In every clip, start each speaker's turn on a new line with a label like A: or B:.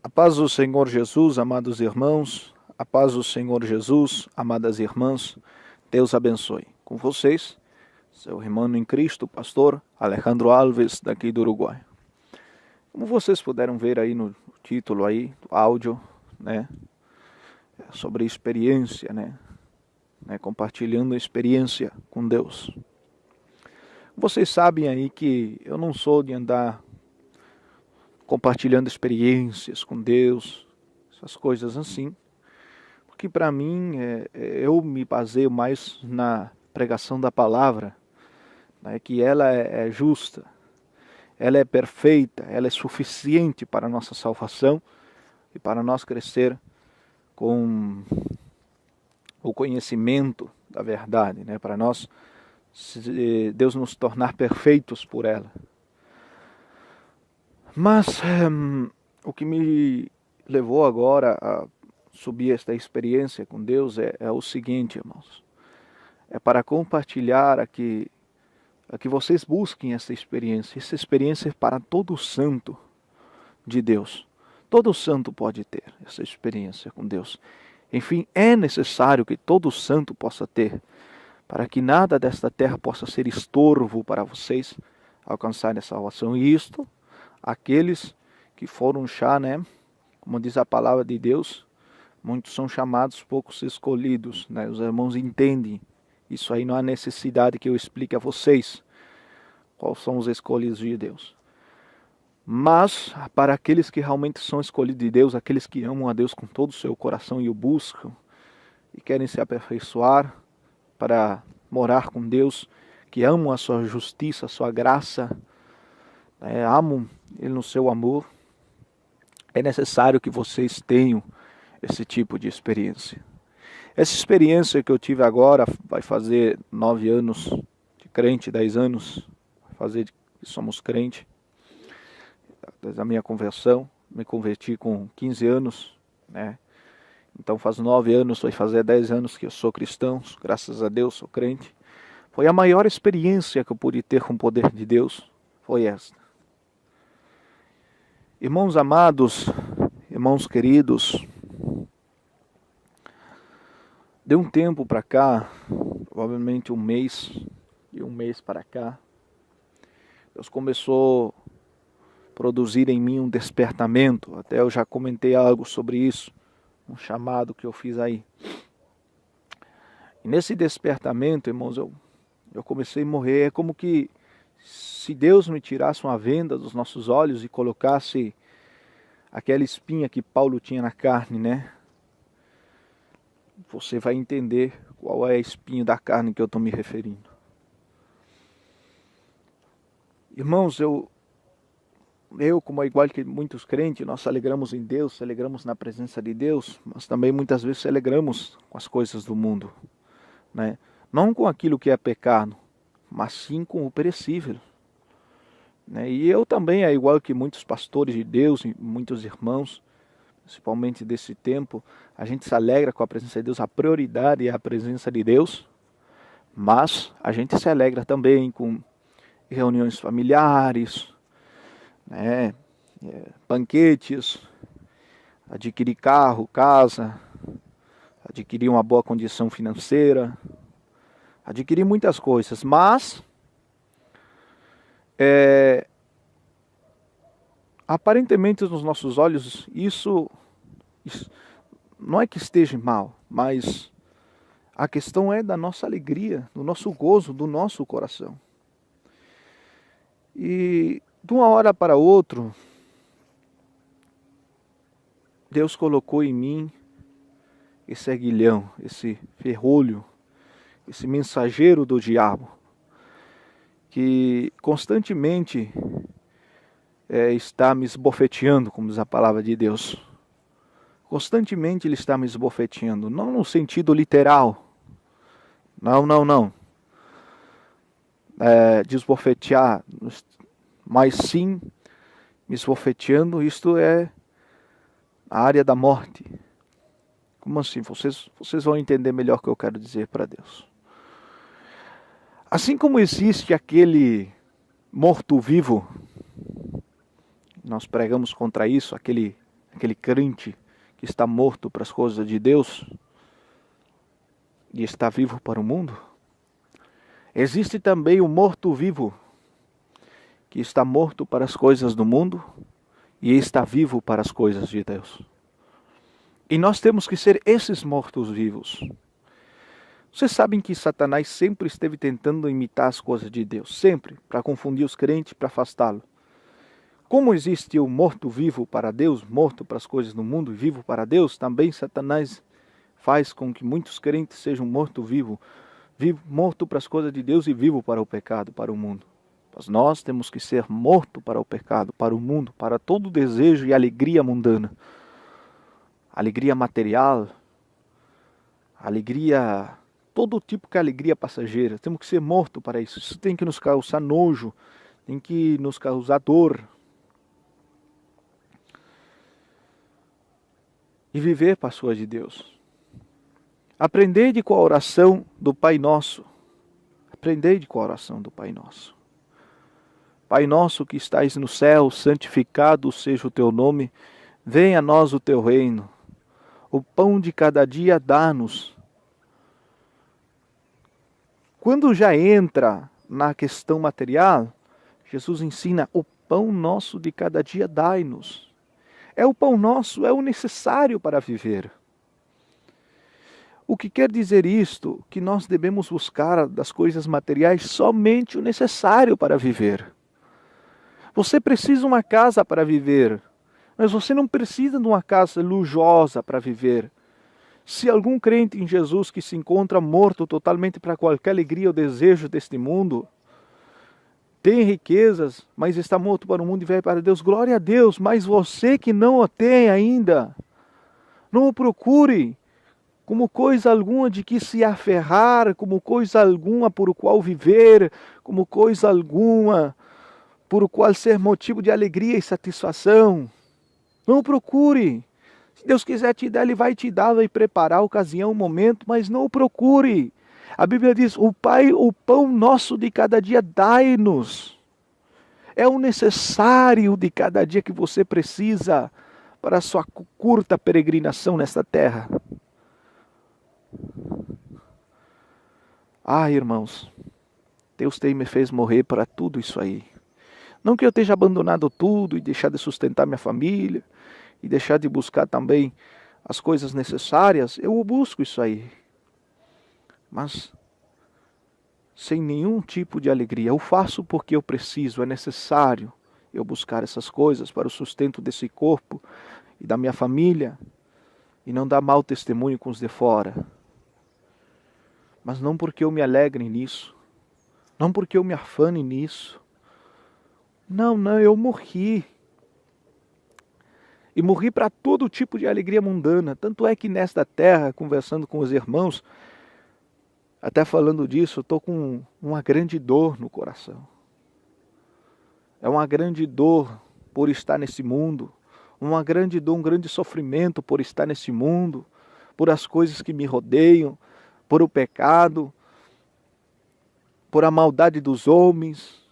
A: A paz do Senhor Jesus, amados irmãos, a paz do Senhor Jesus, amadas irmãs, Deus abençoe. Com vocês, seu irmão em Cristo, pastor Alejandro Alves, daqui do Uruguai. Como vocês puderam ver aí no título aí, do áudio, né, sobre experiência, né, compartilhando a experiência com Deus. Vocês sabem aí que eu não sou de andar compartilhando experiências com Deus, essas coisas assim, porque para mim eu me baseio mais na pregação da palavra, né, que ela é justa, ela é perfeita, ela é suficiente para a nossa salvação e para nós crescer com o conhecimento da verdade, né, para nós, Deus nos tornar perfeitos por ela. Mas o que me levou agora a subir esta experiência com Deus é o seguinte, irmãos. É para compartilhar aqui, a que vocês busquem essa experiência. Essa experiência é para todo santo de Deus. Todo santo pode ter essa experiência com Deus. Enfim, é necessário que todo santo possa ter, para que nada desta terra possa ser estorvo para vocês alcançarem a salvação. E isto, aqueles que foram já, né, como diz a palavra de Deus, muitos são chamados, poucos escolhidos, né? Os irmãos entendem. Isso aí não há necessidade que eu explique a vocês quais são os escolhidos de Deus. Mas, para aqueles que realmente são escolhidos de Deus, aqueles que amam a Deus com todo o seu coração e o buscam, e querem se aperfeiçoar para morar com Deus, que amam a sua justiça, a sua graça, amam Ele no seu amor, é necessário que vocês tenham esse tipo de experiência. Essa experiência que eu tive agora vai fazer 9 anos de crente, 10 anos, vai fazer que somos crente, desde a minha conversão. Me converti com 15 anos, né? Então faz 9 anos, vai fazer 10 anos que eu sou cristão, graças a Deus sou crente. Foi a maior experiência que eu pude ter com o poder de Deus, foi esta. Irmãos amados, irmãos queridos, de um tempo para cá, provavelmente de um mês para cá, Deus começou a produzir em mim um despertamento. Até eu já comentei algo sobre isso, um chamado que eu fiz aí. E nesse despertamento, irmãos, eu comecei a morrer. É como que se Deus me tirasse uma venda dos nossos olhos e colocasse aquela espinha que Paulo tinha na carne, né? Você vai entender qual é a espinha da carne que eu estou me referindo. Irmãos, eu como é igual que muitos crentes, nós alegramos em Deus, alegramos na presença de Deus, mas também muitas vezes alegramos com as coisas do mundo, né? Não com aquilo que é pecado, mas sim com o perecível, né? E eu também, é igual que muitos pastores de Deus, e muitos irmãos, principalmente desse tempo, a gente se alegra com a presença de Deus, a prioridade é a presença de Deus, mas a gente se alegra também com reuniões familiares, né, banquetes, adquirir carro, casa, adquirir uma boa condição financeira, adquirir muitas coisas, mas aparentemente nos nossos olhos isso não é que esteja mal, mas a questão é da nossa alegria, do nosso gozo, do nosso coração. E de uma hora para outra, Deus colocou em mim esse aguilhão, esse ferrolho, esse mensageiro do diabo, que constantemente está me esbofeteando, como diz a palavra de Deus. Constantemente ele está me esbofeteando, não no sentido literal, não. De esbofetear, mas sim me esbofeteando, isto é a área da morte. Como assim? Vocês vão entender melhor o que eu quero dizer para Deus. Assim como existe aquele morto-vivo, nós pregamos contra isso, aquele aquele crente que está morto para as coisas de Deus e está vivo para o mundo. Existe também o morto-vivo, que está morto para as coisas do mundo e está vivo para as coisas de Deus. E nós temos que ser esses mortos-vivos. Vocês sabem que Satanás sempre esteve tentando imitar as coisas de Deus, sempre, para confundir os crentes, para afastá-lo. Como existe o morto-vivo para Deus, morto para as coisas do mundo e vivo para Deus, também Satanás faz com que muitos crentes sejam morto-vivo, morto para as coisas de Deus e vivo para o pecado, para o mundo. Mas nós temos que ser morto para o pecado, para o mundo, para todo o desejo e alegria mundana. Alegria material, alegria, todo tipo de alegria passageira. Temos que ser morto para isso. Isso tem que nos causar nojo, tem que nos causar dor. E viver para as coisas de Deus. Aprendei com a oração do Pai Nosso. Aprendei com a oração do Pai Nosso. Pai nosso que estais no céu, santificado seja o teu nome. Venha a nós o teu reino. O pão de cada dia dá-nos. Quando já entra na questão material, Jesus ensina: o pão nosso de cada dia dai-nos. É o pão nosso, é o necessário para viver. O que quer dizer isto? Que nós devemos buscar das coisas materiais somente o necessário para viver. Você precisa de uma casa para viver, mas você não precisa de uma casa luxuosa para viver. Se algum crente em Jesus que se encontra morto totalmente para qualquer alegria ou desejo deste mundo, tem riquezas, mas está morto para o mundo e vai para Deus, glória a Deus. Mas você que não o tem ainda, não o procure como coisa alguma de que se aferrar, como coisa alguma por o qual viver, como coisa alguma por o qual ser motivo de alegria e satisfação. Não o procure. Se Deus quiser te dar, Ele vai te dar, vai preparar a ocasião, o momento, mas não o procure. A Bíblia diz: o Pai, o pão nosso de cada dia dai-nos. É o necessário de cada dia que você precisa para a sua curta peregrinação nesta terra. Ah, irmãos, Deus me fez morrer para tudo isso aí. Não que eu esteja abandonado tudo e deixar de sustentar minha família e deixar de buscar também as coisas necessárias, eu busco isso aí. Mas sem nenhum tipo de alegria. Eu faço porque eu preciso, é necessário eu buscar essas coisas para o sustento desse corpo e da minha família e não dar mau testemunho com os de fora. Mas não porque eu me alegre nisso, não porque eu me afane nisso. Não, eu morri. E morri para todo tipo de alegria mundana. Tanto é que nesta terra, conversando com os irmãos, até falando disso, eu estou com uma grande dor no coração. É uma grande dor por estar nesse mundo. Uma grande dor, um grande sofrimento por estar nesse mundo. Por as coisas que me rodeiam. Por o pecado. Por a maldade dos homens.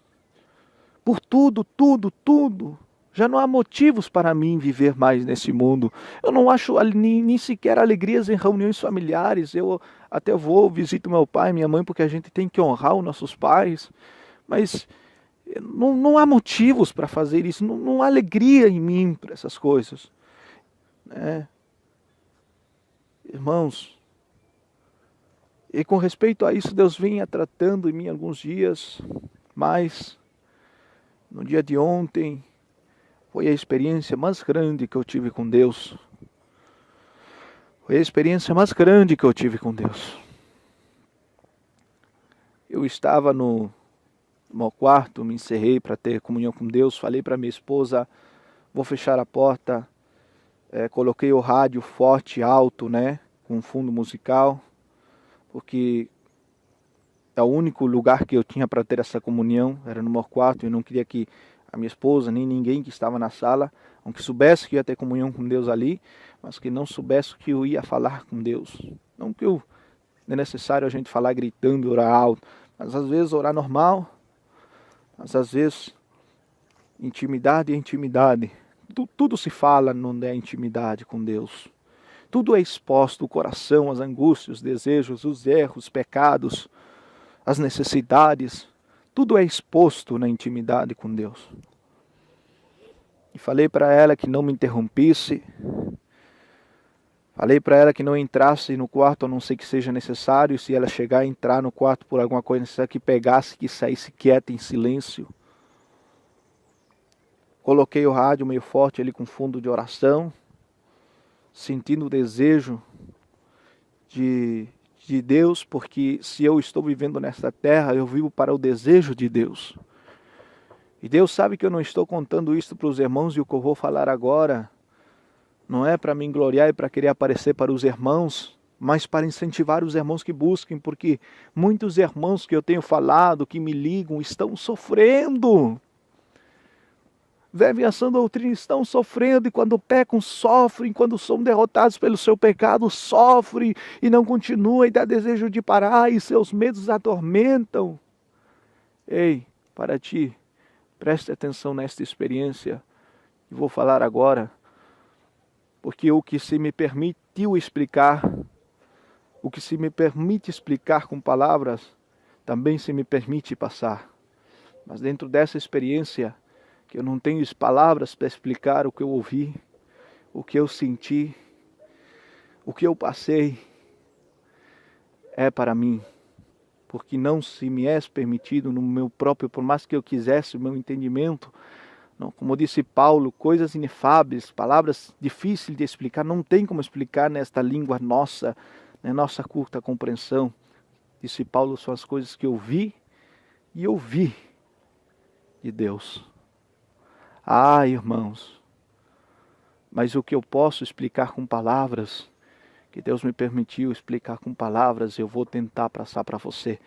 A: Por tudo. Já não há motivos para mim viver mais nesse mundo. Eu não acho nem sequer alegrias em reuniões familiares. Eu até vou, visito meu pai e minha mãe, porque a gente tem que honrar os nossos pais. Mas não há motivos para fazer isso. Não há alegria em mim para essas coisas. Irmãos, e com respeito a isso, Deus vinha tratando em mim alguns dias, mas no dia de ontem foi a experiência mais grande que eu tive com Deus. Foi a experiência mais grande que eu tive com Deus. Eu estava no meu quarto, me encerrei para ter comunhão com Deus, falei para minha esposa: vou fechar a porta, coloquei o rádio forte, alto, com fundo musical, porque é o único lugar que eu tinha para ter essa comunhão, era no meu quarto, e não queria que a minha esposa, nem ninguém que estava na sala, aunque soubesse que ia ter comunhão com Deus ali, mas que não soubesse que eu ia falar com Deus. Não que é necessário a gente falar gritando, orar alto, mas às vezes orar normal, mas às vezes intimidade é intimidade. tudo se fala onde é intimidade com Deus. Tudo é exposto, o coração, as angústias, os desejos, os erros, os pecados, as necessidades. Tudo é exposto na intimidade com Deus. E falei para ela que não me interrompesse. Falei para ela que não entrasse no quarto, a não ser que seja necessário. Se ela chegar a entrar no quarto por alguma coisa necessária, que pegasse, que saísse quieta, em silêncio. Coloquei o rádio meio forte ali com fundo de oração, sentindo o desejo de Deus, porque se eu estou vivendo nesta terra, eu vivo para o desejo de Deus. E Deus sabe que eu não estou contando isso para os irmãos, e o que eu vou falar agora não é para me gloriar e para querer aparecer para os irmãos, mas para incentivar os irmãos que busquem, porque muitos irmãos que eu tenho falado, que me ligam, estão sofrendo. Vivem a sã doutrina, estão sofrendo, e quando pecam, sofrem, quando são derrotados pelo seu pecado, sofrem, e não continuam, e dá desejo de parar, e seus medos atormentam. Ei, para ti, preste atenção nesta experiência, e vou falar agora, porque o que se me permitiu explicar, o que se me permite explicar com palavras, também se me permite passar. Mas dentro dessa experiência, que eu não tenho palavras para explicar o que eu ouvi, o que eu senti, o que eu passei, é para mim. Porque não se me é permitido no meu próprio, por mais que eu quisesse, o meu entendimento, não, como disse Paulo, coisas inefáveis, palavras difíceis de explicar, não tem como explicar nesta língua nossa, na nossa curta compreensão. Disse Paulo, são as coisas que eu vi e ouvi de Deus. Ah, irmãos, mas o que eu posso explicar com palavras, que Deus me permitiu explicar com palavras, eu vou tentar passar para você.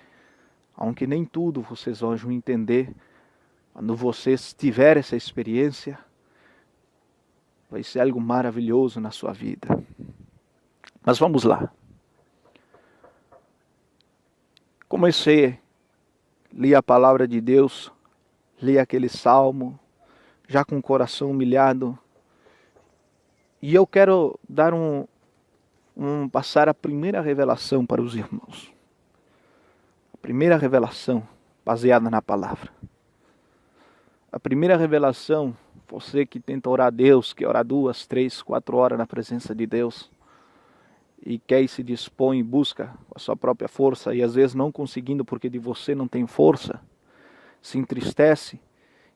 A: Aunque nem tudo vocês vão entender, quando vocês tiverem essa experiência, vai ser algo maravilhoso na sua vida. Mas vamos lá. Comecei, li a palavra de Deus, li aquele salmo, já com o coração humilhado. E eu quero dar passar a primeira revelação para os irmãos. A primeira revelação baseada na palavra. A primeira revelação, você que tenta orar a Deus, que ora 2, 3, 4 horas na presença de Deus, e quer e se dispõe e busca a sua própria força, e às vezes não conseguindo porque de você não tem força, se entristece,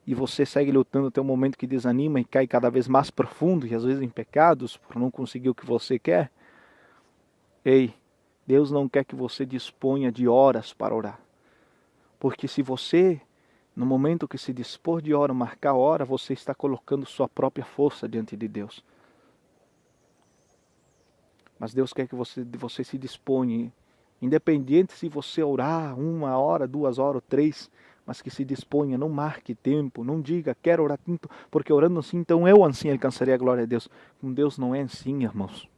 A: e você segue lutando até um momento que desanima e cai cada vez mais profundo, e às vezes em pecados, por não conseguir o que você quer. Ei, Deus não quer que você disponha de horas para orar. Porque se você, no momento que se dispor de hora, marcar a hora, você está colocando sua própria força diante de Deus. Mas Deus quer que você se disponha, independente se você orar 1 hora, 2 horas ou 3, mas que se disponha, não marque tempo, não diga, quero orar tanto, porque orando assim, então eu assim alcançarei a glória de Deus. Com Deus não é assim, irmãos.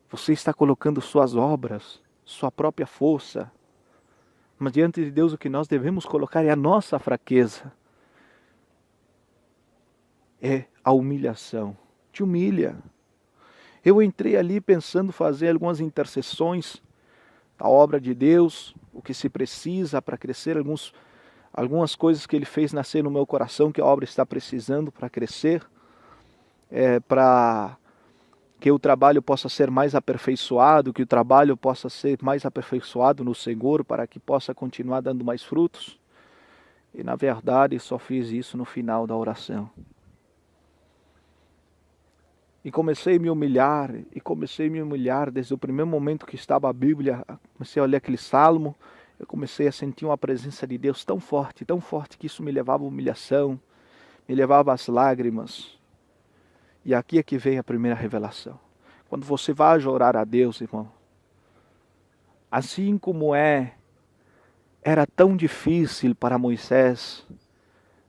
A: Você está colocando suas obras, sua própria força, mas diante de Deus o que nós devemos colocar é a nossa fraqueza. É a humilhação. Te humilha. Eu entrei ali pensando fazer algumas intercessões da obra de Deus, o que se precisa para crescer, algumas coisas que Ele fez nascer no meu coração, que a obra está precisando para crescer, para que o trabalho possa ser mais aperfeiçoado, que o trabalho possa ser mais aperfeiçoado no Senhor, para que possa continuar dando mais frutos. E na verdade só fiz isso no final da oração. E comecei a me humilhar, desde o primeiro momento que estava a Bíblia, comecei a ler aquele salmo, eu comecei a sentir uma presença de Deus tão forte que isso me levava à humilhação, me levava às lágrimas. E aqui é que vem a primeira revelação. Quando você vai orar a Deus, irmão, assim como era tão difícil para Moisés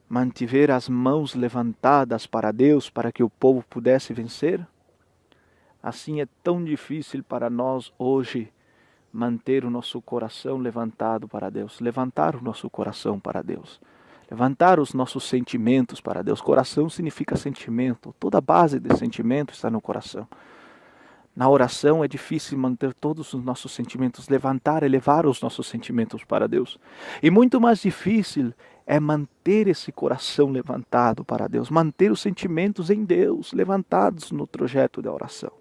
A: mantiver as mãos levantadas para Deus, para que o povo pudesse vencer, assim é tão difícil para nós hoje manter o nosso coração levantado para Deus, levantar o nosso coração para Deus, Levantar os nossos sentimentos para Deus. Coração significa sentimento. Toda a base de sentimento está no coração. Na oração é difícil manter todos os nossos sentimentos, levantar, elevar os nossos sentimentos para Deus. E muito mais difícil é manter esse coração levantado para Deus, manter os sentimentos em Deus, levantados no trajeto da oração.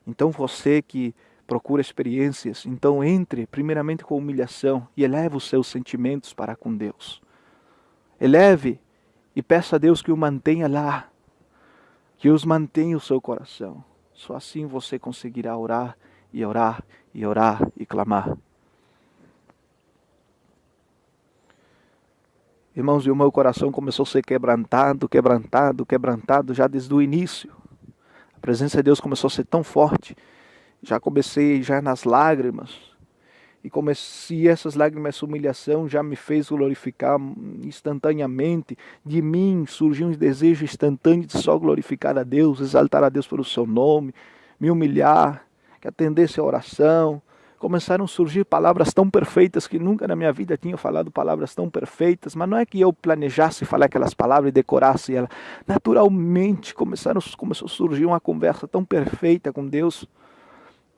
A: Então você que procura experiências, então entre primeiramente com humilhação e eleve os seus sentimentos para com Deus. Eleve e peça a Deus que o mantenha lá, que os mantenha o seu coração. Só assim você conseguirá orar e orar e orar e clamar. Irmãos, e o meu coração começou a ser quebrantado já desde o início. A presença de Deus começou a ser tão forte. Já comecei nas lágrimas. E essas lágrimas, essa humilhação já me fez glorificar instantaneamente. De mim surgiu um desejo instantâneo de só glorificar a Deus, exaltar a Deus pelo seu nome, me humilhar, que atendesse a oração. Começaram a surgir palavras tão perfeitas que nunca na minha vida tinha falado palavras tão perfeitas. Mas não é que eu planejasse falar aquelas palavras e decorasse elas. Naturalmente começou a surgir uma conversa tão perfeita com Deus.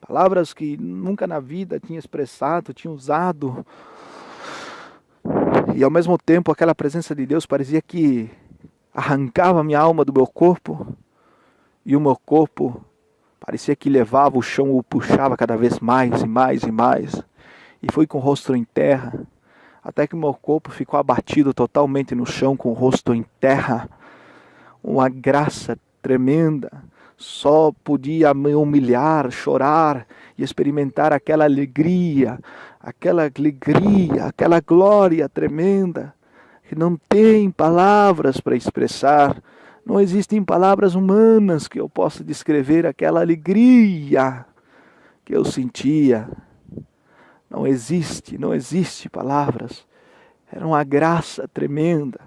A: Palavras que nunca na vida tinha expressado, tinha usado. E ao mesmo tempo aquela presença de Deus parecia que arrancava minha alma do meu corpo. E o meu corpo parecia que levava o chão, o puxava cada vez mais e mais e mais. E fui com o rosto em terra. Até que o meu corpo ficou abatido totalmente no chão, com o rosto em terra. Uma graça tremenda. Só podia me humilhar, chorar e experimentar aquela alegria, aquela glória tremenda, que não tem palavras para expressar. Não existem palavras humanas que eu possa descrever aquela alegria que eu sentia. Não existe palavras. Era uma graça tremenda.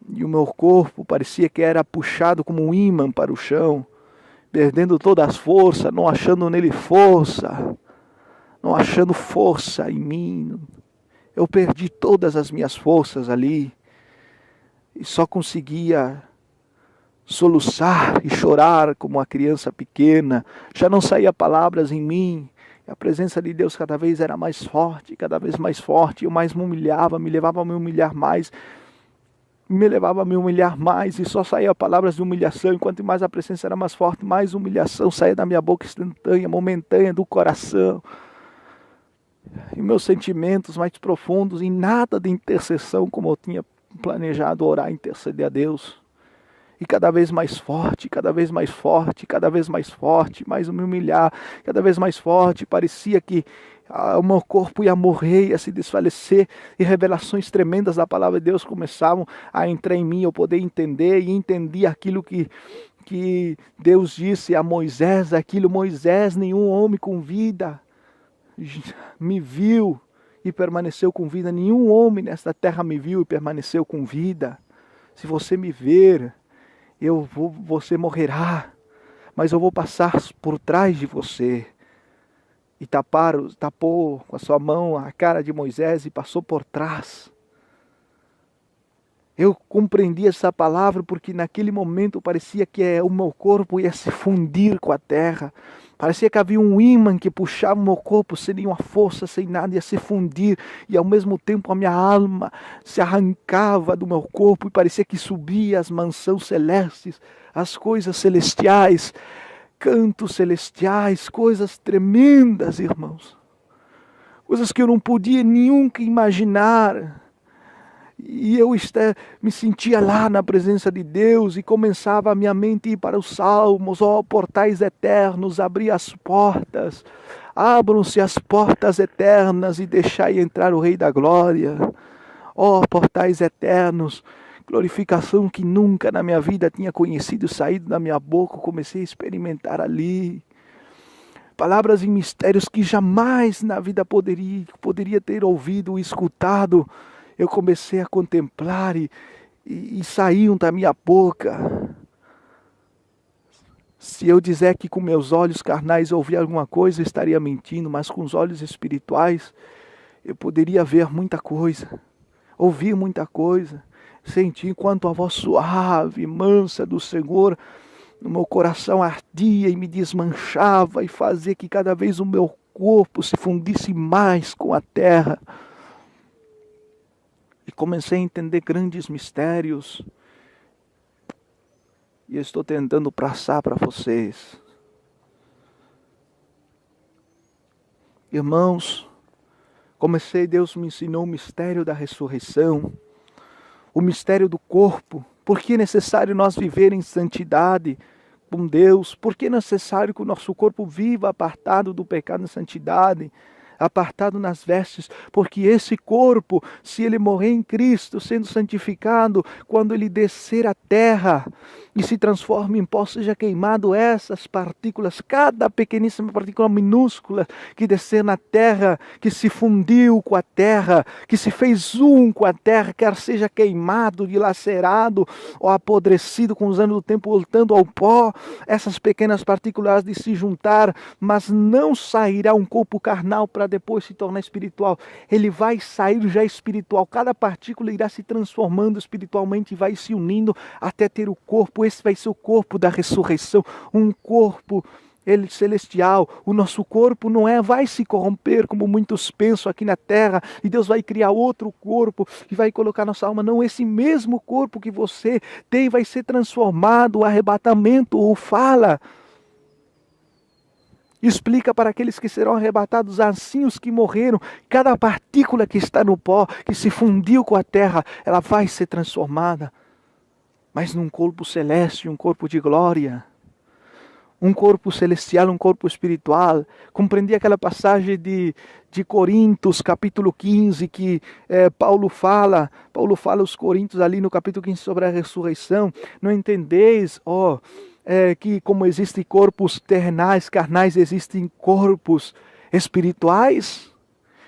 A: E o meu corpo parecia que era puxado como um ímã para o chão, perdendo todas as forças, não achando nele força, não achando força em mim. Eu perdi todas as minhas forças ali e só conseguia soluçar e chorar como uma criança pequena. Já não saía palavras em mim. A presença de Deus cada vez era mais forte, cada vez mais forte. Eu mais me humilhava, me levava a me humilhar mais. E só saía palavras de humilhação. E quanto mais a presença era mais forte, mais humilhação saía da minha boca instantânea, momentânea, do coração. E meus sentimentos mais profundos, em nada de intercessão, como eu tinha planejado orar, interceder a Deus. E cada vez mais forte, cada vez mais forte, cada vez mais forte, mais me humilhar, cada vez mais forte. Parecia que o meu corpo ia morrer, ia se desfalecer, e revelações tremendas da palavra de Deus começavam a entrar em mim, eu poder entender, e entendi aquilo que Deus disse a Moisés, Moisés, nenhum homem com vida me viu e permaneceu com vida, nenhum homem nesta terra me viu e permaneceu com vida. Se você me ver, você morrerá, mas eu vou passar por trás de você. E tapou com a sua mão a cara de Moisés e passou por trás. Eu compreendi essa palavra porque naquele momento parecia que o meu corpo ia se fundir com a terra. Parecia que havia um ímã que puxava o meu corpo sem nenhuma força, sem nada, ia se fundir. E ao mesmo tempo a minha alma se arrancava do meu corpo e parecia que subia às mansões celestes, as coisas celestiais, cantos celestiais, coisas tremendas, irmãos. Coisas que eu não podia nunca imaginar. E eu me sentia lá na presença de Deus e começava a minha mente ir para os salmos. Portais eternos, abri as portas. Abram-se as portas eternas e deixai entrar o Rei da Glória. Portais eternos, glorificação que nunca na minha vida tinha conhecido, saído da minha boca, comecei a experimentar ali. Palavras e mistérios que jamais na vida poderia ter ouvido ou escutado. Eu comecei a contemplar e saíam da minha boca. Se eu disser que com meus olhos carnais eu ouvi alguma coisa, eu estaria mentindo, mas com os olhos espirituais eu poderia ver muita coisa. ouvi muita coisa, senti enquanto a voz suave, mansa do Senhor, no meu coração ardia e me desmanchava e fazia que cada vez o meu corpo se fundisse mais com a terra. E comecei a entender grandes mistérios. E eu estou tentando passar para vocês. Irmãos, Deus me ensinou o mistério da ressurreição, o mistério do corpo. Por que é necessário nós viver em santidade com Deus? Por que é necessário que o nosso corpo viva apartado do pecado e santidade? Apartado nas vestes, porque esse corpo, se ele morrer em Cristo, sendo santificado, quando ele descer à terra e se transforma em pó, seja queimado essas partículas, cada pequeníssima partícula minúscula que descer na terra, que se fundiu com a terra, que se fez um com a terra, quer seja queimado, dilacerado ou apodrecido com os anos do tempo, voltando ao pó, essas pequenas partículas de se juntar, mas não sairá um corpo carnal para depois se tornar espiritual. Ele vai sair já espiritual. Cada partícula irá se transformando espiritualmente e vai se unindo até ter o corpo. Esse vai ser o corpo da ressurreição. Um corpo celestial. O nosso corpo não vai se corromper como muitos pensam aqui na terra e Deus vai criar outro corpo e vai colocar nossa alma. Não, esse mesmo corpo que você tem vai ser transformado. O arrebatamento o fala. Explica para aqueles que serão arrebatados, assim os que morreram, cada partícula que está no pó, que se fundiu com a terra, ela vai ser transformada, mas num corpo celeste, um corpo de glória, um corpo celestial, um corpo espiritual. Compreendi aquela passagem de Coríntios, capítulo 15, que Paulo fala aos Coríntios ali no capítulo 15 sobre a ressurreição. Não entendeis, que como existem corpos terrenais, carnais, existem corpos espirituais?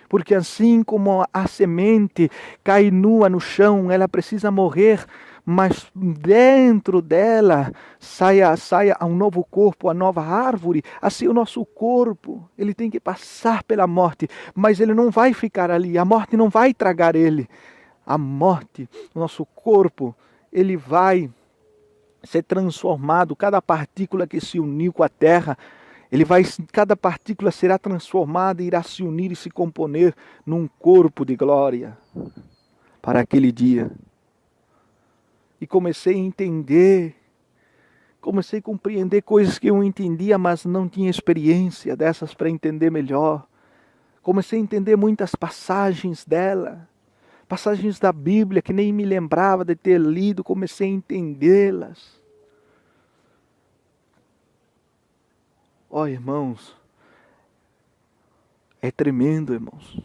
A: Porque assim como a semente cai nua no chão, ela precisa morrer, mas dentro dela saia um novo corpo, a nova árvore. Assim o nosso corpo, ele tem que passar pela morte, mas ele não vai ficar ali, a morte não vai tragar ele. A morte, o nosso corpo, ele vai ser transformado, cada partícula que se uniu com a terra, cada partícula será transformada e irá se unir e se componer num corpo de glória para aquele dia. E comecei a entender, comecei a compreender coisas que eu entendia, mas não tinha experiência dessas para entender melhor. Comecei a entender muitas passagens dela, passagens da Bíblia que nem me lembrava de ter lido, comecei a entendê-las. Irmãos, é tremendo, irmãos.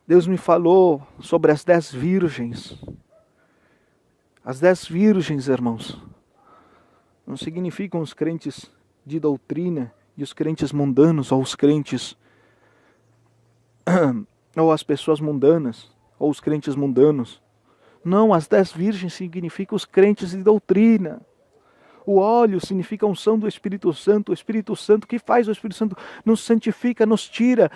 A: Deus me falou sobre as 10 virgens. As 10 virgens, irmãos, não significam os crentes de doutrina e os crentes mundanos, ou os crentes, ou as pessoas mundanas, ou os crentes mundanos. Não, as 10 virgens significam os crentes de doutrina. O óleo significa a unção do Espírito Santo. O Espírito Santo, o que faz o Espírito Santo? Nos santifica, nos tira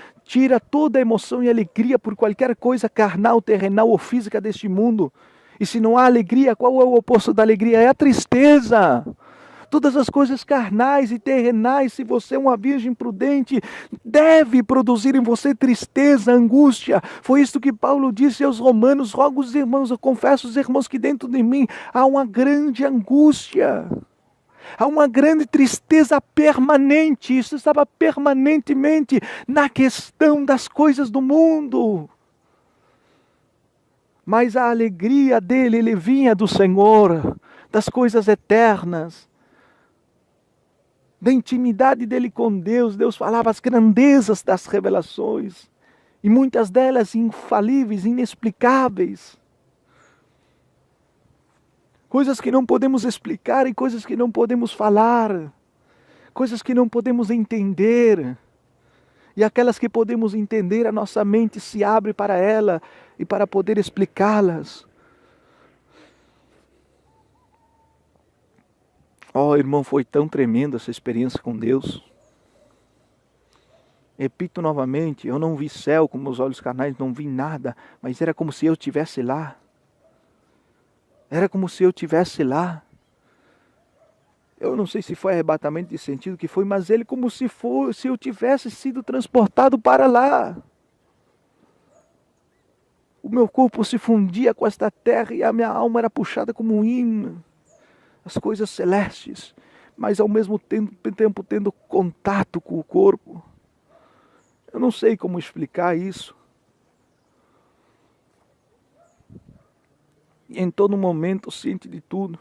A: toda a emoção e alegria por qualquer coisa carnal, terrenal ou física deste mundo. E se não há alegria, qual é o oposto da alegria? É a tristeza. Todas as coisas carnais e terrenais, se você é uma virgem prudente, deve produzir em você tristeza, angústia. Foi isso que Paulo disse aos romanos: rogo os irmãos, eu confesso aos irmãos que dentro de mim há uma grande angústia. Há uma grande tristeza permanente. Isso estava permanentemente na questão das coisas do mundo. Mas a alegria dele, ele vinha do Senhor, das coisas eternas, da intimidade dele com Deus. Deus falava as grandezas das revelações, e muitas delas infalíveis, inexplicáveis. Coisas que não podemos explicar e coisas que não podemos falar, coisas que não podemos entender. E aquelas que podemos entender, a nossa mente se abre para ela e para poder explicá-las. Irmão, foi tão tremenda essa experiência com Deus. Repito novamente, eu não vi céu com meus olhos carnais, não vi nada, mas era como se eu estivesse lá. Era como se eu estivesse lá. Eu não sei se foi arrebatamento de sentido que foi, mas ele como se eu tivesse sido transportado para lá. O meu corpo se fundia com esta terra e a minha alma era puxada como um imã. As coisas celestes, mas ao mesmo tempo tendo contato com o corpo. Eu não sei como explicar isso. E em todo momento ciente de tudo.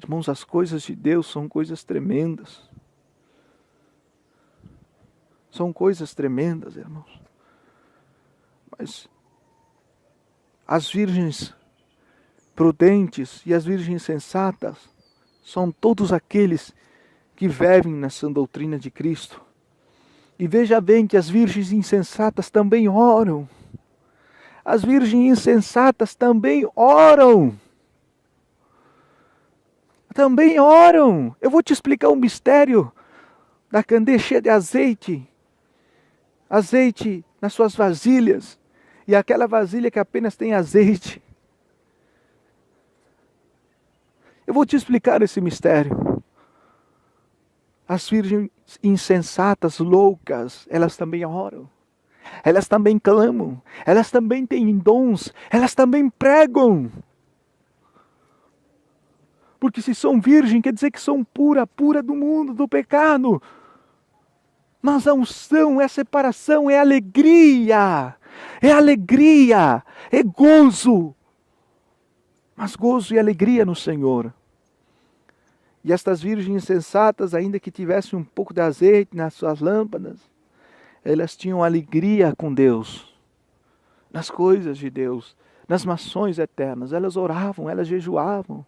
A: Irmãos, as coisas de Deus são coisas tremendas. São coisas tremendas, irmãos. Mas as virgens prudentes e as virgens sensatas são todos aqueles que vivem nessa doutrina de Cristo. E veja bem que as virgens insensatas também oram. As virgens insensatas também oram. Também oram. Eu vou te explicar um mistério da candeia cheia de azeite. Azeite nas suas vasilhas. E aquela vasilha que apenas tem azeite. Eu vou te explicar esse mistério. As virgens insensatas, loucas, elas também oram. Elas também clamam. Elas também têm dons. Elas também pregam. Porque se são virgem, quer dizer que são pura do mundo, do pecado. Mas a unção é separação, é alegria. É alegria, é gozo. Mas gozo e alegria no Senhor. E estas virgens sensatas, ainda que tivessem um pouco de azeite nas suas lâmpadas, elas tinham alegria com Deus, nas coisas de Deus, nas mações eternas. Elas oravam, elas jejuavam.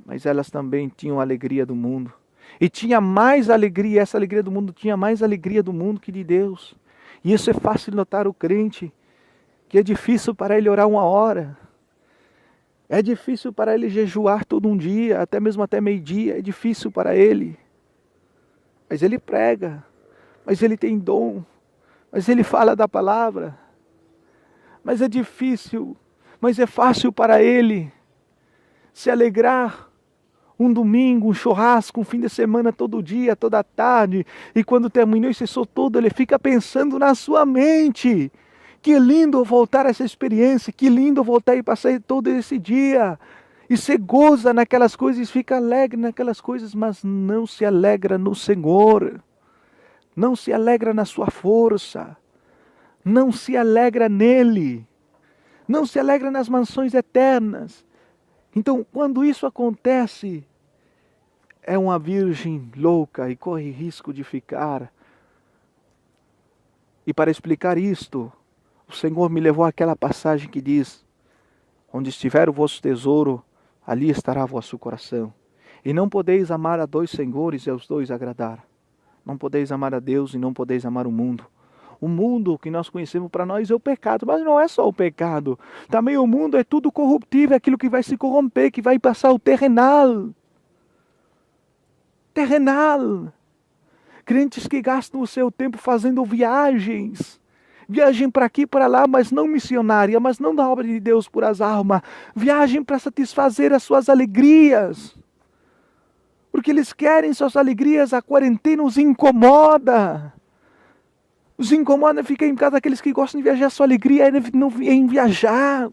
A: Mas elas também tinham a alegria do mundo. E tinha mais alegria, essa alegria do mundo tinha mais alegria do mundo que de Deus. E isso é fácil notar o crente, que é difícil para ele orar 1 hora. É difícil para ele jejuar todo um dia, até mesmo até meio-dia, é difícil para ele. Mas ele prega, mas ele tem dom, mas ele fala da palavra. Mas é difícil, mas é fácil para ele se alegrar. Um domingo, um churrasco, um fim de semana todo dia, toda tarde. E quando terminou esse sol todo, ele fica pensando na sua mente. Que lindo voltar a essa experiência, que lindo voltar e passar todo esse dia. E se goza naquelas coisas, fica alegre naquelas coisas, mas não se alegra no Senhor. Não se alegra na sua força. Não se alegra nele. Não se alegra nas mansões eternas. Então, quando isso acontece, é uma virgem louca e corre risco de ficar. E para explicar isto, o Senhor me levou àquela passagem que diz: onde estiver o vosso tesouro, ali estará o vosso coração. E não podeis amar a 2 senhores e aos 2 agradar. Não podeis amar a Deus e não podeis amar o mundo. O mundo que nós conhecemos para nós é o pecado, mas não é só o pecado. Também o mundo é tudo corruptível, é aquilo que vai se corromper, que vai passar o terrenal. Terrenal. Crentes que gastam o seu tempo fazendo viagens. Viagem para aqui e para lá, mas não missionária, mas não da obra de Deus por as almas. Viagem para satisfazer as suas alegrias. Porque eles querem suas alegrias, a quarentena os incomoda. Os incomoda ficar em casa, aqueles que gostam de viajar, sua alegria é em viajar.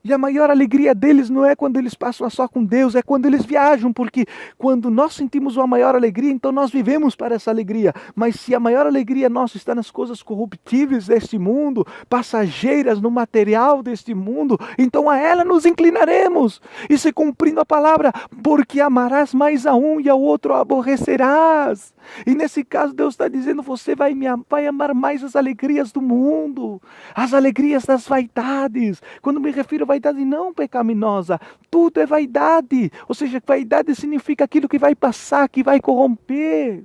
A: E a maior alegria deles não é quando eles passam só com Deus, é quando eles viajam, porque quando nós sentimos uma maior alegria, então nós vivemos para essa alegria. Mas se a maior alegria nossa está nas coisas corruptíveis deste mundo, passageiras no material deste mundo, então a ela nos inclinaremos. E se cumprindo a palavra, porque amarás mais a um e ao outro aborrecerás. E nesse caso Deus está dizendo, você vai amar mais as alegrias do mundo, as alegrias das vaidades. Quando me refiro a vaidade não pecaminosa, tudo é vaidade. Ou seja, vaidade significa aquilo que vai passar, que vai corromper,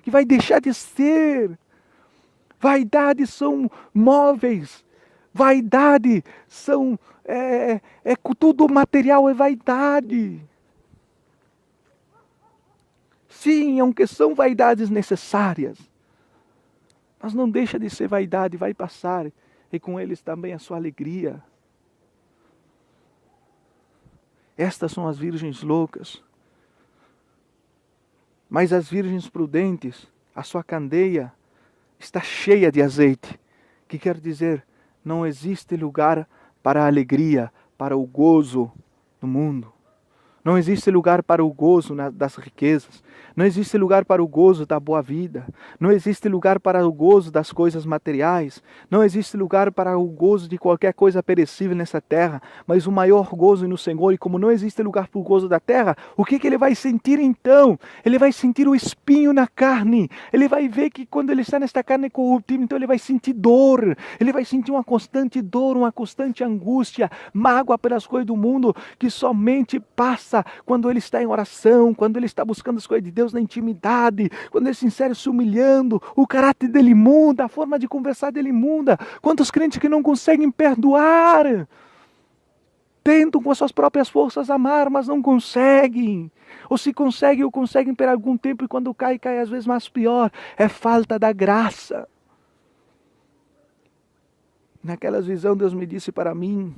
A: que vai deixar de ser. Vaidade são móveis, vaidade são, tudo material é vaidade. Sim, aunque são vaidades necessárias, mas não deixa de ser vaidade, vai passar, e com eles também a sua alegria. Estas são as virgens loucas. Mas as virgens prudentes, a sua candeia está cheia de azeite, que quer dizer, não existe lugar para a alegria, para o gozo no mundo. Não existe lugar para o gozo das riquezas. Não existe lugar para o gozo da boa vida. Não existe lugar para o gozo das coisas materiais. Não existe lugar para o gozo de qualquer coisa perecível nessa terra. Mas o maior gozo no Senhor. E como não existe lugar para o gozo da terra, o que ele vai sentir então? Ele vai sentir o espinho na carne. Ele vai ver que quando ele está nesta carne corruptível, então ele vai sentir dor. Ele vai sentir uma constante dor, uma constante angústia, mágoa pelas coisas do mundo, que somente passa quando ele está em oração, quando ele está buscando as coisas de Deus na intimidade, quando ele é sincero, se humilhando, o caráter dele muda, a forma de conversar dele muda. Quantos crentes que não conseguem perdoar, tentam com as suas próprias forças amar, mas não conseguem. Ou se conseguem, ou conseguem por algum tempo, e quando cai às vezes mais pior. É falta da graça. Naquela visão Deus me disse para mim,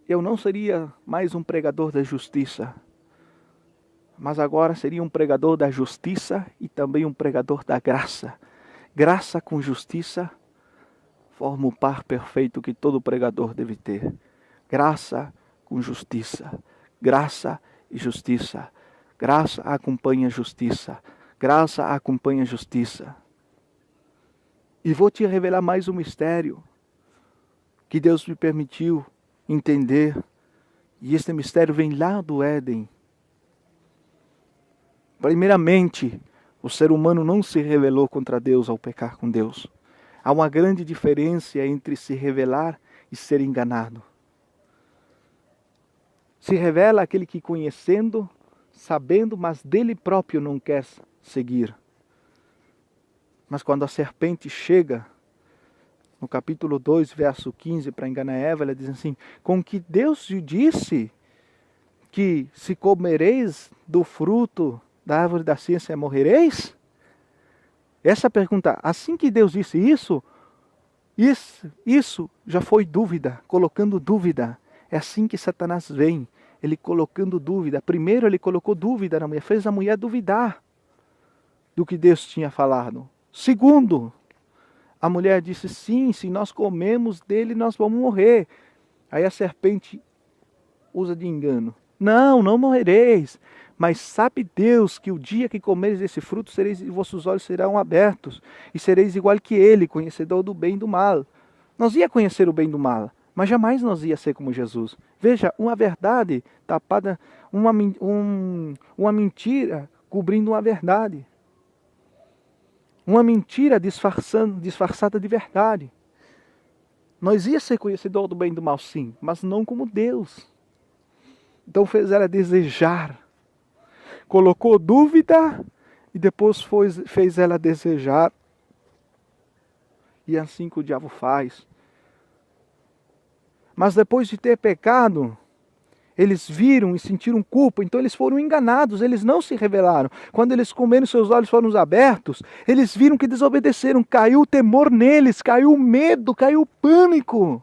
A: eu não seria mais um pregador da justiça, mas agora seria um pregador da justiça e também um pregador da graça. Graça com justiça forma o par perfeito que todo pregador deve ter. Graça com justiça. Graça e justiça. Graça acompanha justiça. Graça acompanha justiça. E vou te revelar mais um mistério que Deus me permitiu entender, e este mistério vem lá do Éden. Primeiramente, o ser humano não se rebelou contra Deus ao pecar com Deus. Há uma grande diferença entre se revelar e ser enganado. Se revela aquele que conhecendo, sabendo, mas dele próprio não quer seguir. Mas quando a serpente chega, no capítulo 2, verso 15, para enganar Eva, ela diz assim, com que Deus lhe disse que se comereis do fruto da árvore da ciência morrereis? Essa pergunta, assim que Deus disse isso já foi dúvida, colocando dúvida. É assim que Satanás vem, ele colocando dúvida. Primeiro ele colocou dúvida na mulher, fez a mulher duvidar do que Deus tinha falado. Segundo, a mulher disse, sim, se nós comemos dele, nós vamos morrer. Aí a serpente usa de engano. Não morrereis. Mas sabe Deus que o dia que comereis esse fruto, vossos olhos serão abertos. E sereis igual que ele, conhecedor do bem e do mal. Nós ia conhecer o bem e do mal, mas jamais nós ia ser como Jesus. Veja, uma verdade tapada, uma mentira cobrindo uma verdade. Uma mentira disfarçada de verdade. Nós ia ser conhecedor do bem e do mal, sim, mas não como Deus. Então fez ela desejar. Colocou dúvida e depois fez ela desejar. E é assim que o diabo faz. Mas depois de ter pecado, eles viram e sentiram culpa, então eles foram enganados, eles não se rebelaram. Quando eles comeram, seus olhos foram abertos, eles viram que desobedeceram, caiu o temor neles, caiu o medo, caiu o pânico.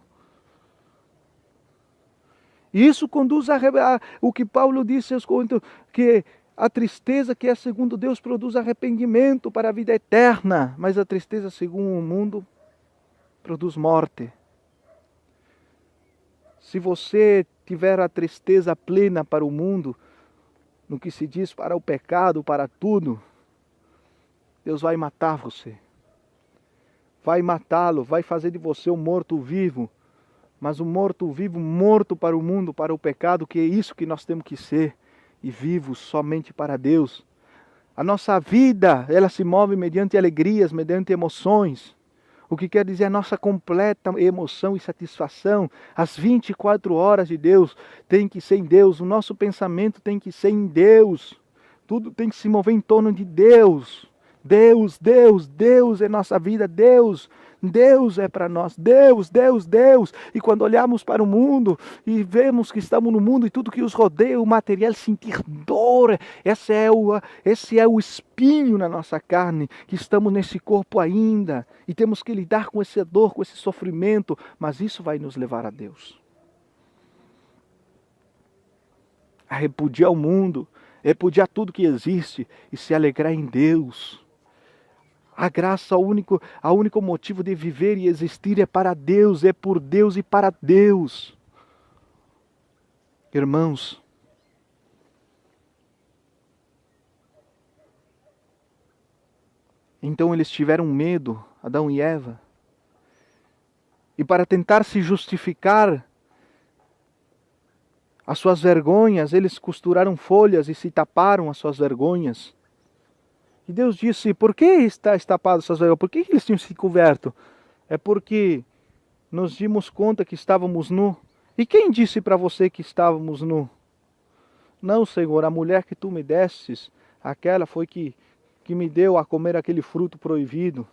A: E isso conduz a o que Paulo disse aos Coríntios, que a tristeza que é segundo Deus produz arrependimento para a vida eterna, mas a tristeza segundo o mundo produz morte. Se você tiver a tristeza plena para o mundo, no que se diz para o pecado, para tudo, Deus vai matar você. Vai matá-lo, vai fazer de você um morto-vivo. Mas um morto-vivo, morto para o mundo, para o pecado, que é isso que nós temos que ser. E vivos somente para Deus. A nossa vida, ela se move mediante alegrias, mediante emoções. O que quer dizer a nossa completa emoção e satisfação. As 24 horas de Deus tem que ser em Deus. O nosso pensamento tem que ser em Deus. Tudo tem que se mover em torno de Deus. Deus é nossa vida. Deus Deus é para nós, Deus, Deus, Deus. E quando olhamos para o mundo e vemos que estamos no mundo e tudo que os rodeia, o material, sentir dor, esse é o espinho na nossa carne, que estamos nesse corpo ainda e temos que lidar com essa dor, com esse sofrimento, mas isso vai nos levar a Deus. A repudiar o mundo, repudiar tudo que existe e se alegrar em Deus. A graça, o único motivo de viver e existir é para Deus, é por Deus e para Deus. Irmãos, então eles tiveram medo, Adão e Eva, e para tentar se justificar as suas vergonhas, eles costuraram folhas e se taparam as suas vergonhas. E Deus disse, por que está tapado essas vergonhas? Por que eles tinham se coberto? É porque nos dimos conta que estávamos nus. E quem disse para você que estávamos nus? Não, Senhor, a mulher que tu me destes, aquela foi que me deu a comer aquele fruto proibido.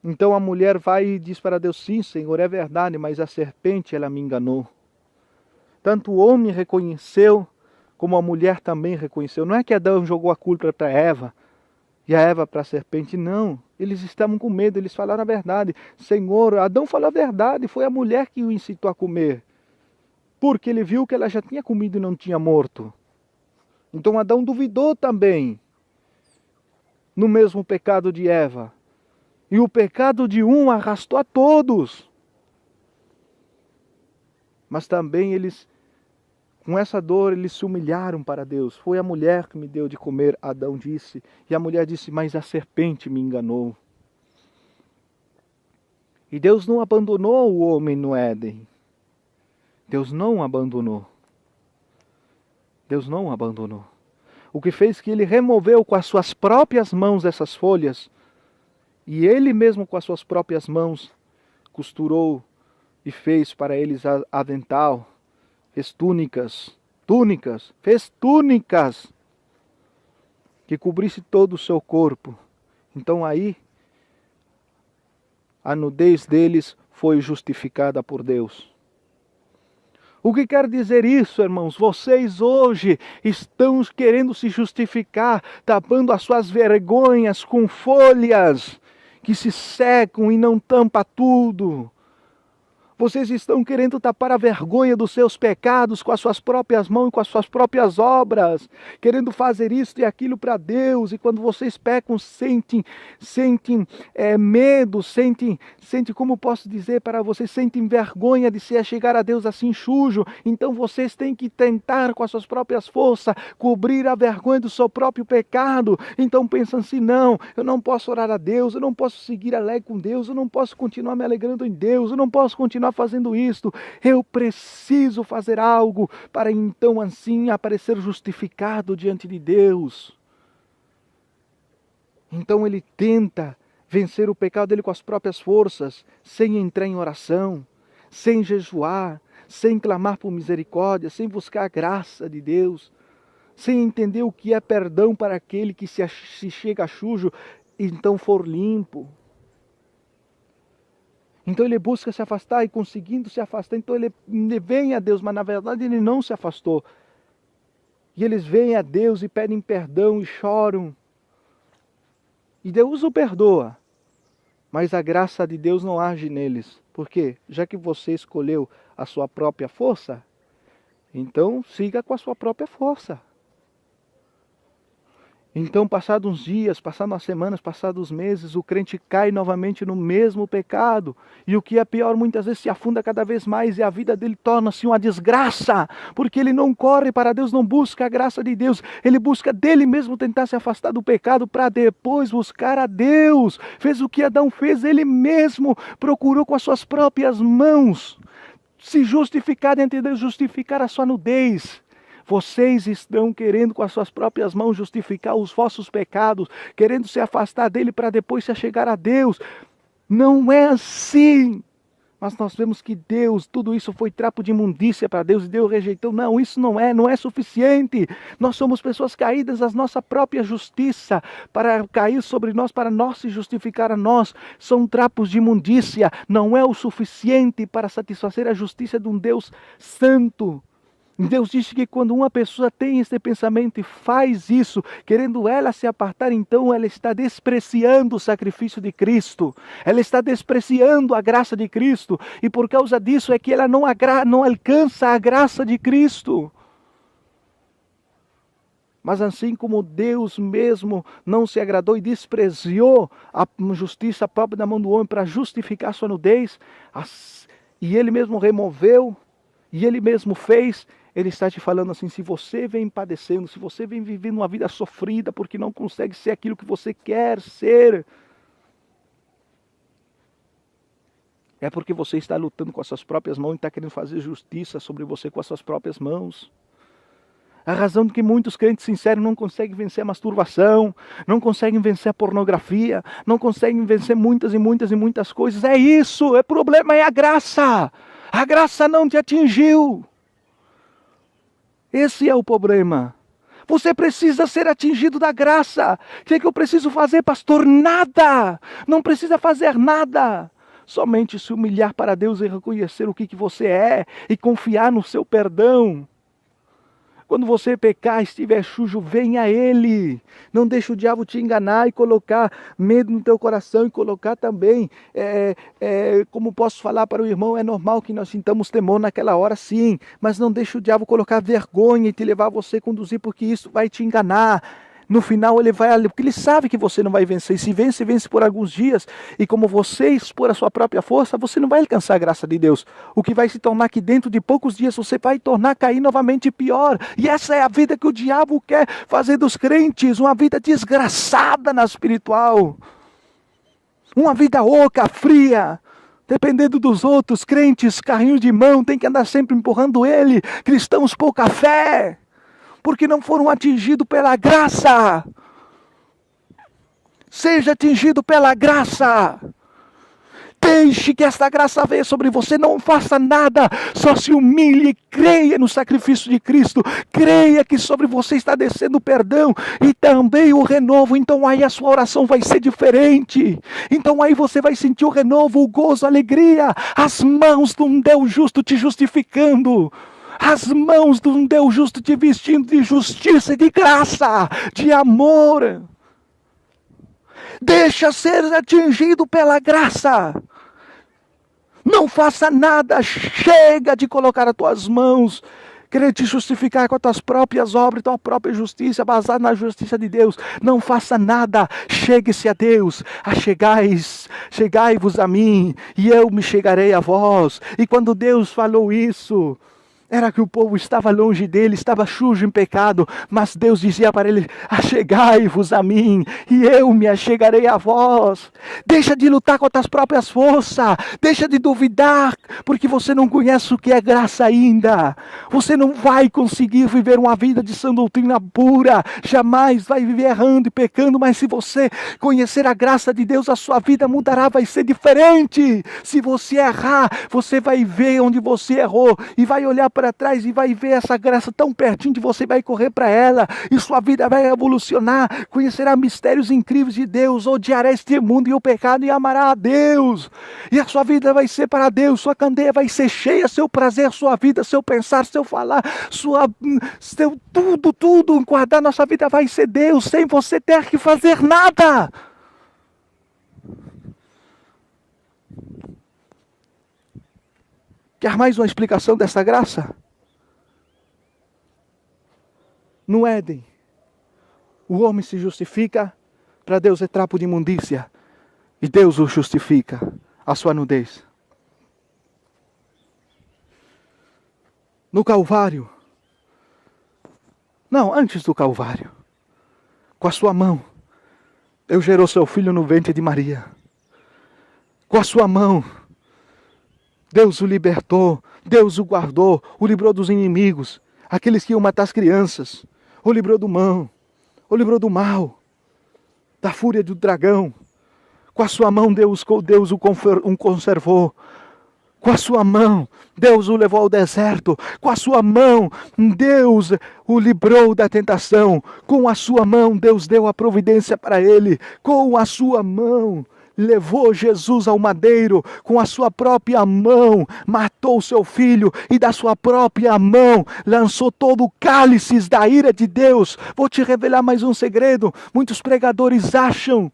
A: Então a mulher vai e diz para Deus, sim, Senhor, é verdade, mas a serpente, ela me enganou. Tanto o homem reconheceu, como a mulher também reconheceu. Não é que Adão jogou a culpa para Eva, e a Eva para a serpente, não. Eles estavam com medo, eles falaram a verdade. Senhor, Adão falou a verdade, foi a mulher que o incitou a comer. Porque ele viu que ela já tinha comido e não tinha morto. Então Adão duvidou também, no mesmo pecado de Eva. E o pecado de um arrastou a todos. Mas também eles, com essa dor, eles se humilharam para Deus. Foi a mulher que me deu de comer, Adão disse. E a mulher disse, mas a serpente me enganou. E Deus não abandonou o homem no Éden. Deus não abandonou. Deus não abandonou. O que fez que ele removeu com as suas próprias mãos essas folhas. E ele mesmo com as suas próprias mãos costurou e fez para eles avental. Fez túnicas, fez túnicas que cobrisse todo o seu corpo. Então aí, a nudez deles foi justificada por Deus. O que quer dizer isso, irmãos? Vocês hoje estão querendo se justificar, tapando as suas vergonhas com folhas que se secam e não tampa tudo. Vocês estão querendo tapar a vergonha dos seus pecados com as suas próprias mãos e com as suas próprias obras, querendo fazer isso e aquilo para Deus, e quando vocês pecam, sentem medo, sentem, como posso dizer para vocês, sentem vergonha de se chegar a Deus assim sujo. Então vocês têm que tentar com as suas próprias forças cobrir a vergonha do seu próprio pecado. Então pensam assim, não, eu não posso orar a Deus, eu não posso seguir alegre com Deus, eu não posso continuar me alegrando em Deus, eu não posso continuar fazendo isto, eu preciso fazer algo para então assim aparecer justificado diante de Deus. Então ele tenta vencer o pecado dele com as próprias forças, sem entrar em oração, sem jejuar, sem clamar por misericórdia, sem buscar a graça de Deus, sem entender o que é perdão para aquele que se chega sujo e então for limpo. Então ele busca se afastar e conseguindo se afastar, então ele vem a Deus, mas na verdade ele não se afastou. E eles vêm a Deus e pedem perdão e choram. E Deus o perdoa, mas a graça de Deus não age neles. Por quê? Já que você escolheu a sua própria força, então siga com a sua própria força. Então, passados uns dias, passadas umas semanas, passados meses, o crente cai novamente no mesmo pecado. E o que é pior, muitas vezes se afunda cada vez mais e a vida dele torna-se uma desgraça. Porque ele não corre para Deus, não busca a graça de Deus. Ele busca dele mesmo tentar se afastar do pecado para depois buscar a Deus. Fez o que Adão fez, ele mesmo procurou com as suas próprias mãos se justificar diante de Deus, justificar a sua nudez. Vocês estão querendo com as suas próprias mãos justificar os vossos pecados, querendo se afastar dele para depois se achegar a Deus. Não é assim. Mas nós vemos que Deus, tudo isso foi trapo de imundícia para Deus e Deus rejeitou. Não, isso não é suficiente. Nós somos pessoas caídas, a nossa própria justiça para cair sobre nós, para nós se justificar a nós, são trapos de imundícia. Não é o suficiente para satisfazer a justiça de um Deus santo. Deus disse que quando uma pessoa tem esse pensamento e faz isso, querendo ela se apartar, então ela está despreciando o sacrifício de Cristo. Ela está despreciando a graça de Cristo. E por causa disso é que ela não alcança a graça de Cristo. Mas assim como Deus mesmo não se agradou e desprezou a justiça própria da mão do homem para justificar sua nudez, e Ele mesmo removeu, e Ele mesmo fez, Ele está te falando assim, se você vem padecendo, se você vem vivendo uma vida sofrida porque não consegue ser aquilo que você quer ser, é porque você está lutando com as suas próprias mãos e está querendo fazer justiça sobre você com as suas próprias mãos. A razão de que muitos crentes sinceros não conseguem vencer a masturbação, não conseguem vencer a pornografia, não conseguem vencer muitas coisas, é isso, o problema é a graça. A graça não te atingiu. Esse é o problema. Você precisa ser atingido da graça. O que é que eu preciso fazer, pastor? Nada. Não precisa fazer nada. Somente se humilhar para Deus e reconhecer o que você é e confiar no seu perdão. Quando você pecar, estiver sujo, venha a Ele. Não deixe o diabo te enganar e colocar medo no teu coração e colocar também, como posso falar para o irmão, é normal que nós sintamos temor naquela hora, sim. Mas não deixe o diabo colocar vergonha e te levar a você conduzir, porque isso vai te enganar. No final ele vai, porque ele sabe que você não vai vencer. E se vence, vence por alguns dias. E como você expor a sua própria força, você não vai alcançar a graça de Deus. O que vai se tornar que dentro de poucos dias você vai tornar cair novamente pior. E essa é a vida que o diabo quer fazer dos crentes. Uma vida desgraçada na espiritual. Uma vida oca, fria. Dependendo dos outros, crentes, carrinho de mão, tem que andar sempre empurrando ele. Cristãos pouca fé. Porque não foram atingidos pela graça. Seja atingido pela graça. Deixe que esta graça venha sobre você. Não faça nada. Só se humilhe. Creia no sacrifício de Cristo. Creia que sobre você está descendo o perdão. E também o renovo. Então aí a sua oração vai ser diferente. Então aí você vai sentir o renovo, o gozo, a alegria. As mãos de um Deus justo te justificando. As mãos de um Deus justo te vestindo de justiça e de graça, de amor. Deixa ser atingido pela graça. Não faça nada, chega de colocar as tuas mãos, querer te justificar com as tuas próprias obras, tua própria justiça, baseada na justiça de Deus. Não faça nada, chegue-se a Deus. Chegai-vos a mim, e eu me chegarei a vós. E quando Deus falou isso, era que o povo estava longe dele, estava sujo em pecado, mas Deus dizia para ele, achegai-vos a mim, e eu me achegarei a vós. Deixa de lutar com as tuas próprias forças, deixa de duvidar, porque você não conhece o que é graça ainda. Você não vai conseguir viver uma vida de sã doutrina pura, jamais vai viver errando e pecando, mas se você conhecer a graça de Deus, a sua vida mudará, vai ser diferente. Se você errar, você vai ver onde você errou, e vai olhar para trás e vai ver essa graça tão pertinho de você, vai correr para ela e sua vida vai evolucionar, conhecerá mistérios incríveis de Deus, odiará este mundo e o pecado e amará a Deus, e a sua vida vai ser para Deus, sua candeia vai ser cheia, seu prazer, sua vida, seu pensar, seu falar, seu tudo, guardar nossa vida vai ser Deus, sem você ter que fazer nada. Quer mais uma explicação dessa graça? No Éden, o homem se justifica, para Deus é trapo de imundícia. E Deus o justifica, a sua nudez. No Calvário, não, antes do Calvário, com a sua mão, Deus gerou seu filho no ventre de Maria. Com a sua mão, Deus o libertou, Deus o guardou, o livrou dos inimigos, aqueles que iam matar as crianças, o livrou do mal, da fúria do dragão. Com a sua mão Deus o conservou. Com a sua mão, Deus o levou ao deserto. Com a sua mão, Deus o livrou da tentação. Com a sua mão, Deus deu a providência para ele. Com a sua mão, levou Jesus ao madeiro. Com a sua própria mão, matou seu filho. E da sua própria mão, lançou todo o cálice da ira de Deus. Vou te revelar mais um segredo. Muitos pregadores acham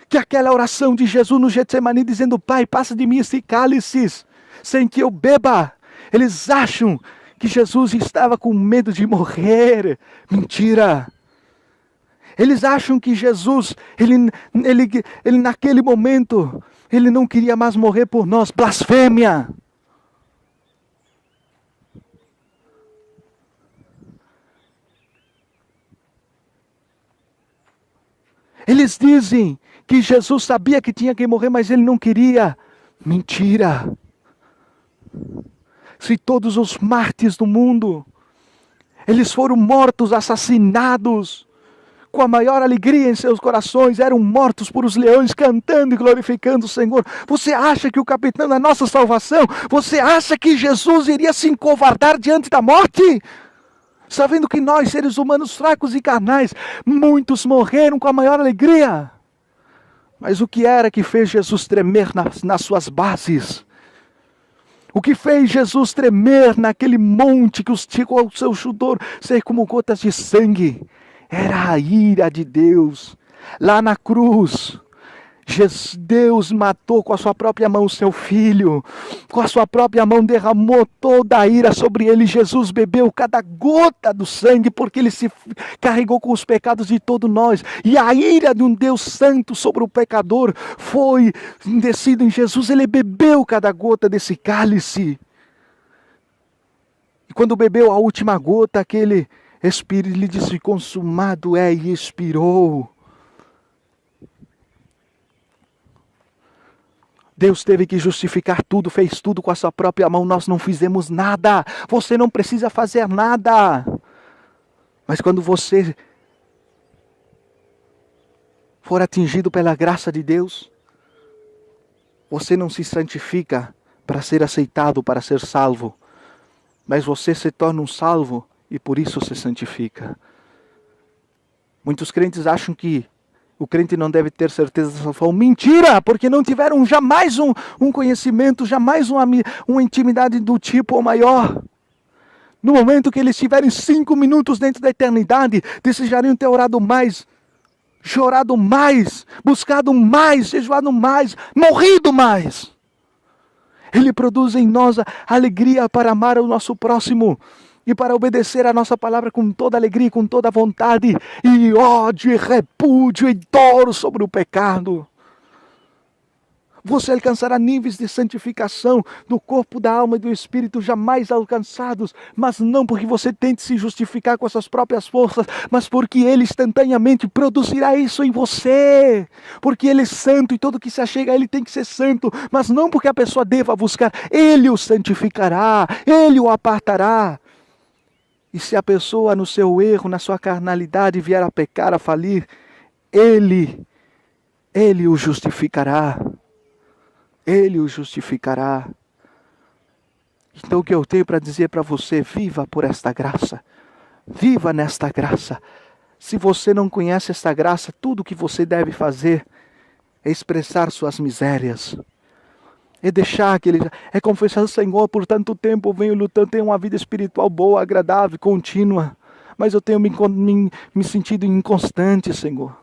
A: que aquela oração de Jesus no Getsemane dizendo: Pai, passa de mim esse cálice, sem que eu beba. Eles acham que Jesus estava com medo de morrer. Mentira. Eles acham que Jesus, ele naquele momento, ele não queria mais morrer por nós. Blasfêmia. Eles dizem que Jesus sabia que tinha que morrer, mas ele não queria. Mentira. Se todos os mártires do mundo, eles foram mortos, assassinados, com a maior alegria em seus corações, eram mortos por os leões, cantando e glorificando o Senhor. Você acha que o capitão da nossa salvação, você acha que Jesus iria se encovardar diante da morte? Sabendo que nós, seres humanos fracos e carnais, muitos morreram com a maior alegria. Mas o que era que fez Jesus tremer nas suas bases? O que fez Jesus tremer naquele monte que esticou ao seu chudor, ser como gotas de sangue? Era a ira de Deus. Lá na cruz, Deus matou com a sua própria mão o seu filho. Com a sua própria mão derramou toda a ira sobre ele. Jesus bebeu cada gota do sangue, porque ele se carregou com os pecados de todos nós. E a ira de um Deus santo sobre o pecador foi descida em Jesus. Ele bebeu cada gota desse cálice. E quando bebeu a última gota, aquele Espírito lhe disse: consumado é, e expirou. Deus teve que justificar tudo, fez tudo com a sua própria mão. Nós não fizemos nada. Você não precisa fazer nada. Mas quando você for atingido pela graça de Deus, você não se santifica para ser aceitado, para ser salvo. Mas você se torna um salvo e por isso se santifica. Muitos crentes acham que o crente não deve ter certeza da salvação. Mentira! Porque não tiveram jamais um conhecimento, jamais uma intimidade do tipo ou maior. No momento que eles tiverem 5 minutos dentro da eternidade, desejariam ter orado mais, chorado mais, buscado mais, jejuado mais, morrido mais. Ele produz em nós a alegria para amar o nosso próximo e para obedecer a nossa palavra com toda alegria, com toda vontade, e ódio, e repúdio, e dor sobre o pecado. Você alcançará níveis de santificação do corpo, da alma e do espírito jamais alcançados, mas não porque você tente se justificar com as suas próprias forças, mas porque Ele instantaneamente produzirá isso em você. Porque Ele é santo e todo que se achega a Ele tem que ser santo, mas não porque a pessoa deva buscar. Ele o santificará, Ele o apartará. E se a pessoa no seu erro, na sua carnalidade vier a pecar, a falir, Ele o justificará. Ele o justificará. Então o que eu tenho para dizer para você: viva por esta graça. Viva nesta graça. Se você não conhece esta graça, tudo o que você deve fazer é expressar suas misérias. É deixar que Ele... É confessar: Senhor, por tanto tempo eu venho lutando, tenho uma vida espiritual boa, agradável, contínua, mas eu tenho me sentido inconstante, Senhor.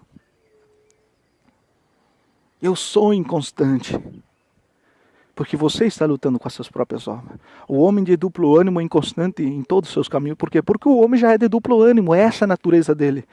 A: Eu sou inconstante. Porque você está lutando com as suas próprias obras. O homem de duplo ânimo é inconstante em todos os seus caminhos. Por quê? Porque o homem já é de duplo ânimo, é essa a natureza dele.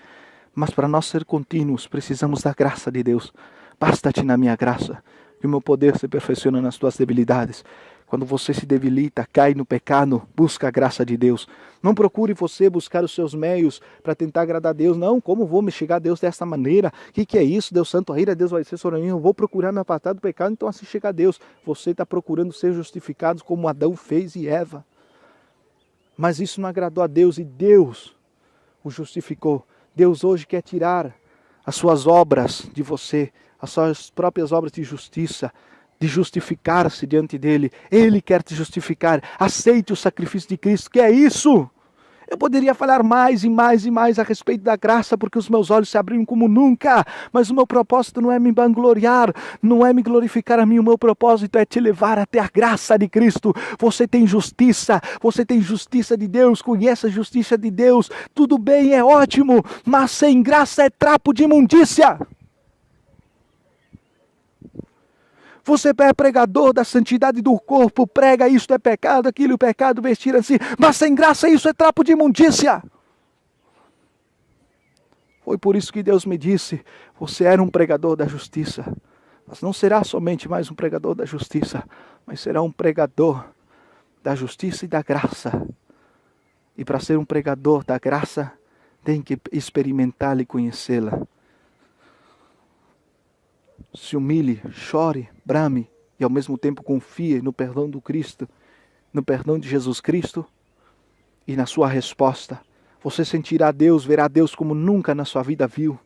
A: Mas para nós ser contínuos, precisamos da graça de Deus. Basta-te na minha graça, que o meu poder se perfeciona nas tuas debilidades. Quando você se debilita, cai no pecado, busca a graça de Deus. Não procure você buscar os seus meios para tentar agradar a Deus. Não, como vou me chegar a Deus dessa maneira? O que é isso? Deus santo, a ira de Deus vai ser sobre mim. Eu vou procurar me apartar do pecado, então assim chega a Deus. Você está procurando ser justificado como Adão fez e Eva. Mas isso não agradou a Deus e Deus o justificou. Deus hoje quer tirar as suas obras de você, as suas próprias obras de justiça. de justificar-se diante dele. Ele quer te justificar. Aceite o sacrifício de Cristo. Que é isso? Eu poderia falar mais e mais e mais a respeito da graça, porque os meus olhos se abriram como nunca. Mas o meu propósito não é me vangloriar, não é me glorificar a mim. O meu propósito é te levar até a graça de Cristo. Você tem justiça de Deus, conhece a justiça de Deus. Tudo bem, é ótimo, mas sem graça é trapo de imundícia. Você é pregador da santidade do corpo, prega isto é pecado, aquilo é pecado, vestir assim, mas sem graça isso é trapo de imundícia. Foi por isso que Deus me disse, você era um pregador da justiça, mas não será somente mais um pregador da justiça, mas será um pregador da justiça e da graça. E para ser um pregador da graça, tem que experimentá-la e conhecê-la. Se humilhe, chore, brame e ao mesmo tempo confie no perdão do Cristo, no perdão de Jesus Cristo e na sua resposta. Você sentirá Deus, verá Deus como nunca na sua vida viu.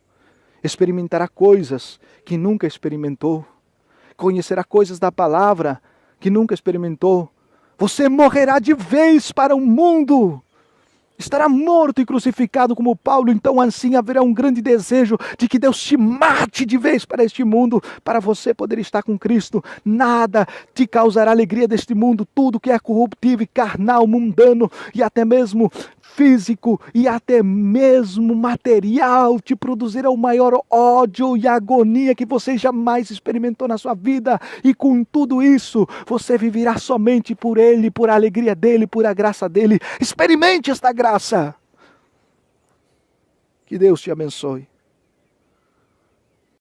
A: Experimentará coisas que nunca experimentou. Conhecerá coisas da palavra que nunca experimentou. Você morrerá de vez para o mundo. Estará morto e crucificado como Paulo, então assim haverá um grande desejo de que Deus te mate de vez para este mundo, para você poder estar com Cristo. Nada te causará alegria deste mundo, tudo que é corruptível, carnal, mundano e até mesmo físico e até mesmo material te produzirá o maior ódio e agonia que você jamais experimentou na sua vida. E com tudo isso, você viverá somente por Ele, por a alegria dEle, por a graça dEle. Experimente esta graça. Que Deus te abençoe.